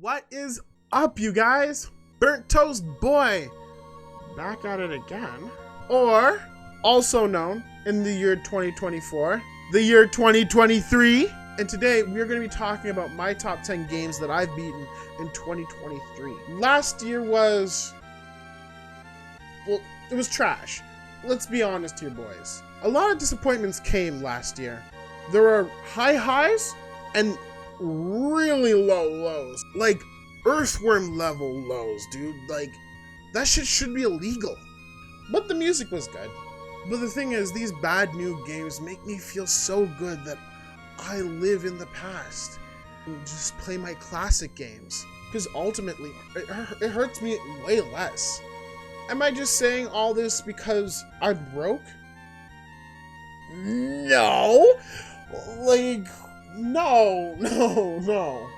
What is up, you guys? Burnt Toast Boy, back at it again. Or, also known in the year 2024, the year 2023. And today, we're going to be talking about my top 10 games that I've beaten in 2023. Last year was, well, it was trash. Let's be honest here, boys. A lot of disappointments came last year. There were high highs and really low lows. Like, earthworm level lows, dude. Like, that shit should be illegal. But the music was good. But the thing is, these bad new games make me feel so good that I live in the past and just play my classic games. Because ultimately, it hurts me way less. Am I just saying all this because I'm broke? No! Like, no.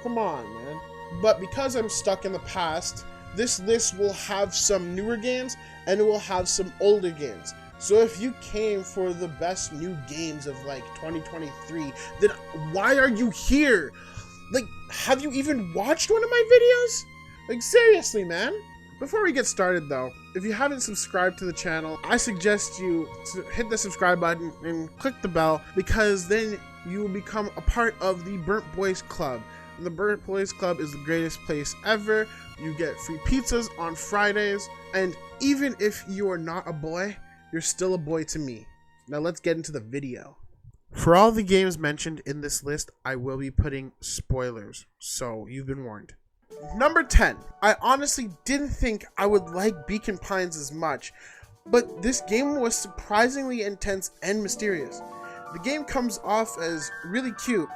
Come on, man. But because I'm stuck in the past, this list will have some newer games and it will have some older games. So if you came for the best new games of like 2023, then why are you here? Like, have you even watched one of my videos? Like, seriously, man. Before we get started though, if you haven't subscribed to the channel, I suggest you to hit the subscribe button and click the bell, because then you will become a part of the Burnt Boys Club. And the Burnt Boys Club is the greatest place ever. You get free pizzas on Fridays, and even if you are not a boy, you're still a boy to me. Now let's get into the video. For all the games mentioned in this list, I will be putting spoilers, so you've been warned. Number 10. I honestly didn't think I would like Beacon Pines as much, but this game was surprisingly intense and mysterious. The game comes off as really cute,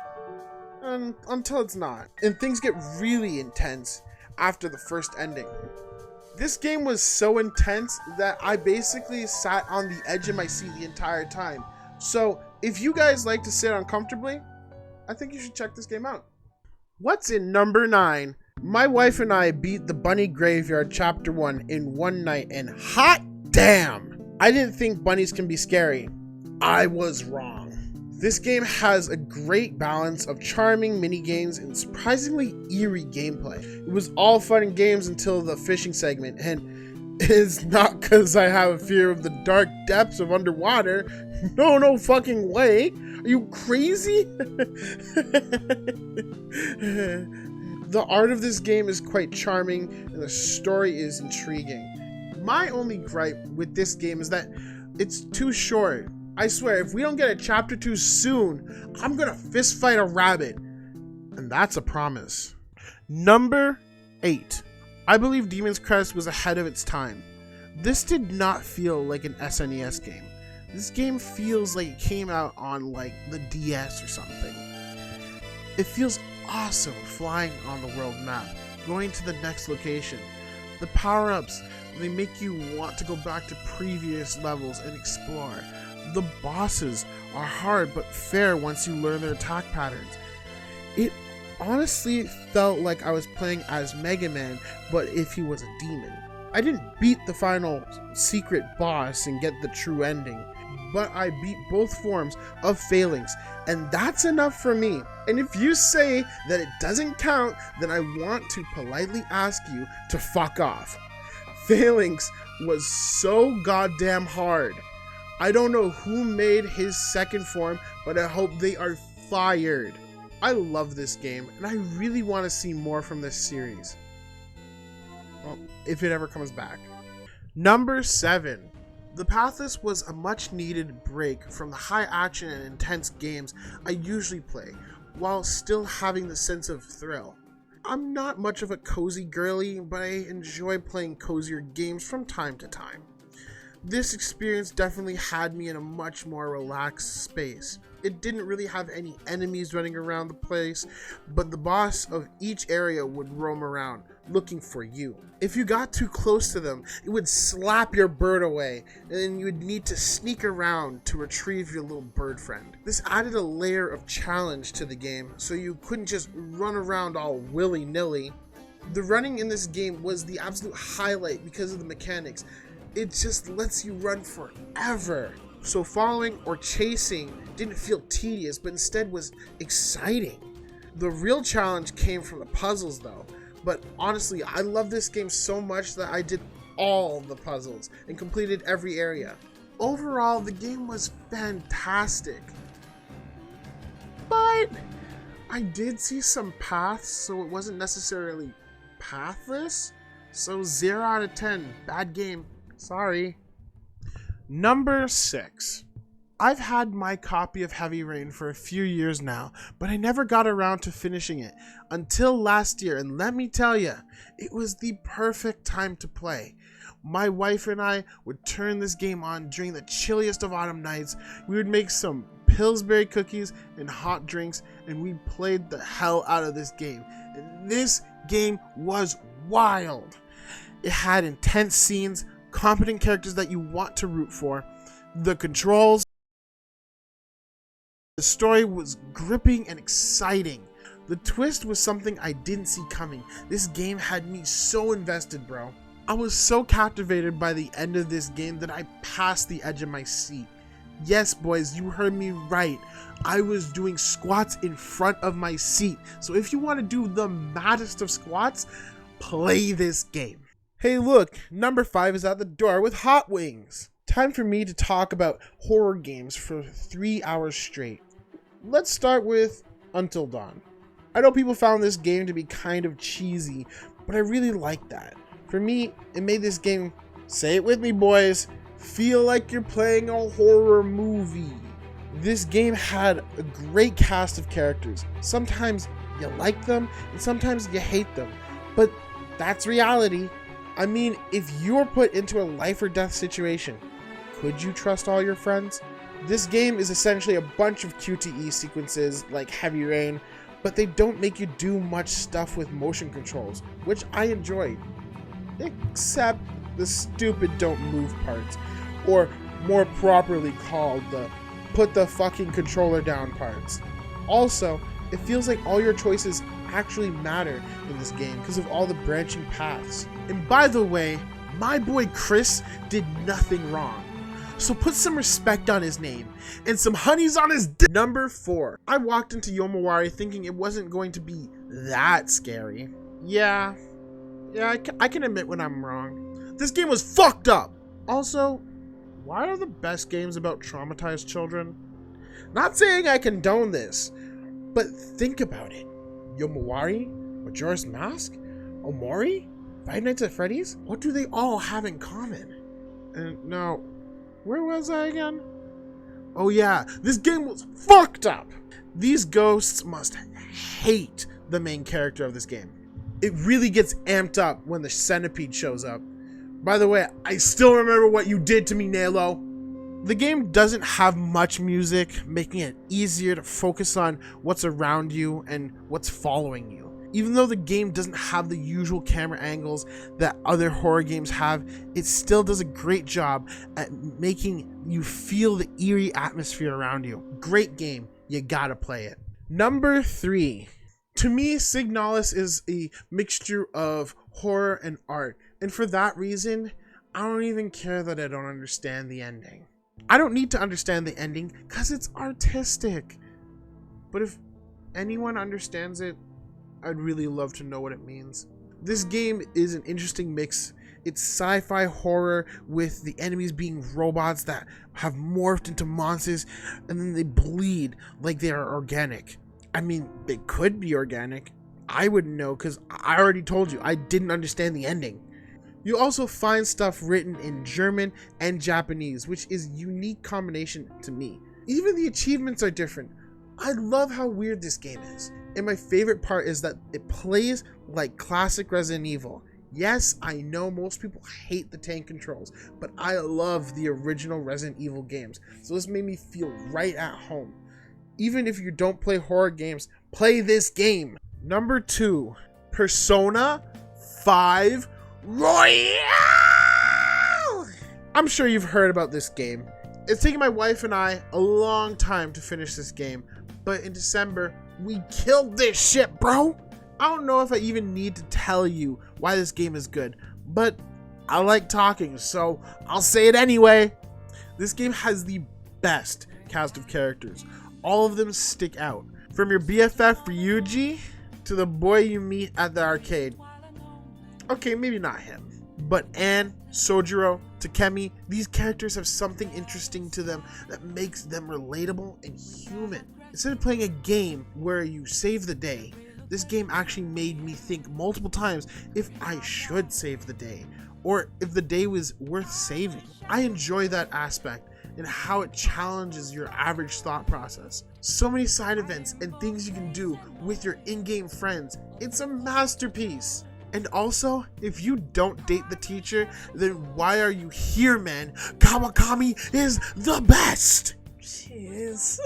until it's not, and things get really intense after the first ending. This game was so intense that I basically sat on the edge of my seat the entire time. So if you guys like to sit uncomfortably, I think you should check this game out. What's in number 9? My wife and I beat the Bunny Graveyard Chapter 1 in one night, and hot damn! I didn't think bunnies can be scary. I was wrong. This game has a great balance of charming mini-games and surprisingly eerie gameplay. It was all fun and games until the fishing segment, and it's not because I have a fear of the dark depths of underwater. No fucking way. Are you crazy? The art of this game is quite charming, and the story is intriguing. My only gripe with this game is that it's too short. I swear, if we don't get a chapter 2 soon, I'm gonna fist fight a rabbit. And that's a promise. Number 8. I believe Demon's Crest was ahead of its time. This did not feel like an SNES game. This game feels like it came out on like the DS or something. It feels awesome flying on the world map, going to the next location. The power-ups, they make you want to go back to previous levels and explore. The bosses are hard but fair once you learn their attack patterns. It honestly felt like I was playing as Mega Man, but if he was a demon. I didn't beat the final secret boss and get the true ending, but I beat both forms of Phalanx, and that's enough for me. And if you say that it doesn't count, then I want to politely ask you to fuck off. Phalanx was so goddamn hard. I don't know who made his second form, but I hope they are fired. I love this game, and I really want to see more from this series. Well, if it ever comes back. Number 7. The Pathless was a much needed break from the high action and intense games I usually play, while still having the sense of thrill. I'm not much of a cozy girly, but I enjoy playing cozier games from time to time. This experience definitely had me in a much more relaxed space. It didn't really have any enemies running around the place, but the boss of each area would roam around, looking for you. If you got too close to them, it would slap your bird away, and then you would need to sneak around to retrieve your little bird friend. This added a layer of challenge to the game, so you couldn't just run around all willy-nilly. The running in this game was the absolute highlight because of the mechanics. It just lets you run forever. So following or chasing didn't feel tedious, but instead was exciting. The real challenge came from the puzzles though. But honestly, I love this game so much that I did all the puzzles and completed every area. Overall, the game was fantastic. But I did see some paths, so it wasn't necessarily pathless. So 0 out of 10. Bad game. Sorry. Number 6. I've had my copy of Heavy Rain for a few years now, but I never got around to finishing it until last year, and let me tell you, it was the perfect time to play. My wife and I would turn this game on during the chilliest of autumn nights. We would make some Pillsbury cookies and hot drinks, and we played the hell out of this game. And this game was wild. It had intense scenes, competent characters that you want to root for, the controls. The story was gripping and exciting. The twist was something I didn't see coming. This game had me so invested, bro. I was so captivated by the end of this game that I passed the edge of my seat. Yes, boys, you heard me right. I was doing squats in front of my seat. So if you want to do the maddest of squats, play this game. Hey, look, number 5 is at the door with hot wings. Time for me to talk about horror games for 3 hours straight. Let's start with Until Dawn. I know people found this game to be kind of cheesy, but I really like that. For me, it made this game, say it with me boys, feel like you're playing a horror movie. This game had a great cast of characters. Sometimes you like them, and sometimes you hate them. But that's reality. I mean, if you're put into a life or death situation, could you trust all your friends? This game is essentially a bunch of QTE sequences like Heavy Rain, but they don't make you do much stuff with motion controls, which I enjoyed. Except the stupid don't move parts, or more properly called the put the fucking controller down parts. Also, it feels like all your choices actually matter in this game because of all the branching paths. And by the way, my boy Chris did nothing wrong. So put some respect on his name and some honeys on his dick. Number 4. I walked into Yomawari thinking it wasn't going to be that scary. Yeah, I can admit when I'm wrong. This game was fucked up. Also, why are the best games about traumatized children? Not saying I condone this, but think about it. Yomawari, Majora's Mask, Omori, Five Nights at Freddy's? What do they all have in common? And now, where was I again? Oh yeah, this game was fucked up! These ghosts must hate the main character of this game. It really gets amped up when the centipede shows up. By the way, I still remember what you did to me, Nalo. The game doesn't have much music, making it easier to focus on what's around you and what's following you. Even though the game doesn't have the usual camera angles that other horror games have, it still does a great job at making you feel the eerie atmosphere around you. Great game, you gotta play it. Number 3. To me, Signalis is a mixture of horror and art, and for that reason, I don't even care that I don't understand the ending. I don't need to understand the ending because it's artistic. But if anyone understands it, I'd really love to know what it means. This game is an interesting mix. It's sci-fi horror with the enemies being robots that have morphed into monsters and then they bleed like they are organic. I mean, they could be organic. I wouldn't know because I already told you I didn't understand the ending. You also find stuff written in German and Japanese, which is a unique combination to me. Even the achievements are different. I love how weird this game is. And my favorite part is that it plays like classic Resident Evil. Yes, I know most people hate the tank controls, but I love the original Resident Evil games. So this made me feel right at home. Even if you don't play horror games, play this game. Number 2, Persona 5 Royale! I'm sure you've heard about this game. It's taken my wife and I a long time to finish this game, but in December, we killed this shit, bro! I don't know if I even need to tell you why this game is good, but I like talking, so I'll say it anyway. This game has the best cast of characters. All of them stick out. From your BFF Ryuji to the boy you meet at the arcade. Okay, maybe not him. But Anne, Sojiro, Takemi, these characters have something interesting to them that makes them relatable and human. Instead of playing a game where you save the day, this game actually made me think multiple times if I should save the day, or if the day was worth saving. I enjoy that aspect and how it challenges your average thought process. So many side events and things you can do with your in-game friends. It's a masterpiece. And also, if you don't date the teacher, then why are you here, man? Kawakami is the best! Jeez.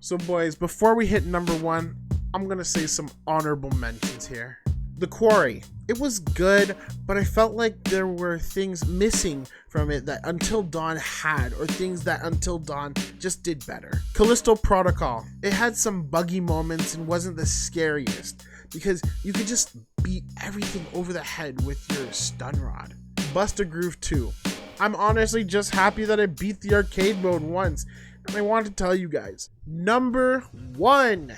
So boys, before we hit number 1, I'm gonna say some honorable mentions here. The Quarry. It was good, but I felt like there were things missing from it that Until Dawn had, or things that Until Dawn just did better. Callisto Protocol. It had some buggy moments and wasn't the scariest, because you could just beat everything over the head with your stun rod. Buster Groove 2. I'm honestly just happy that I beat the arcade mode once, and I want to tell you guys. Number 1.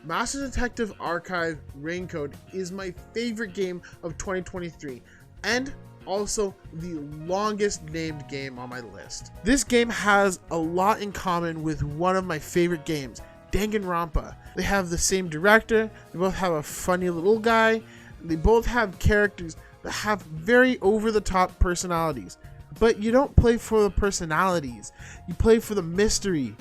Master Detective Archive Raincode is my favorite game of 2023, and also the longest named game on my list. This game has a lot in common with one of my favorite games, Danganronpa. They have the same director, they both have a funny little guy, they both have characters that have very over-the-top personalities. But you don't play for the personalities, you play for the mystery.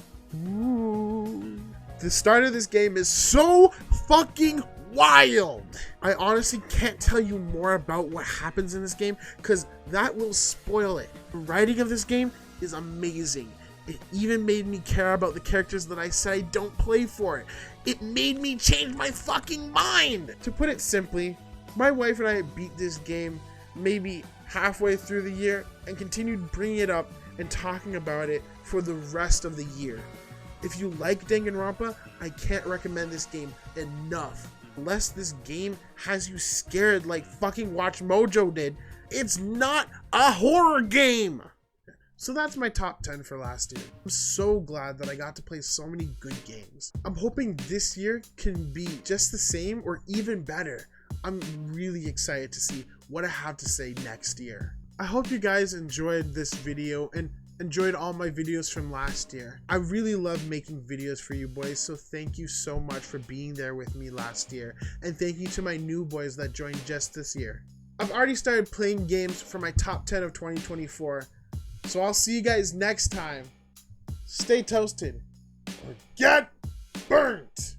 Ooh. The start of this game is so fucking wild. I honestly can't tell you more about what happens in this game because that will spoil it. The writing of this game is amazing. It even made me care about the characters that I said I don't play for. It made me change my fucking mind. To put it simply, my wife and I beat this game maybe halfway through the year and continued bringing it up and talking about it for the rest of the year. If you like Danganronpa, I can't recommend this game enough. Unless this game has you scared like fucking Watch Mojo did, it's not a horror game! So that's my top 10 for last year. I'm so glad that I got to play so many good games. I'm hoping this year can be just the same or even better. I'm really excited to see what I have to say next year. I hope you guys enjoyed this video and enjoyed all my videos from last year. I really love making videos for you boys, so thank you so much for being there with me last year, and thank you to my new boys that joined just this year. I've already started playing games for my top 10 of 2024, so I'll see you guys next time. Stay toasted or get burnt!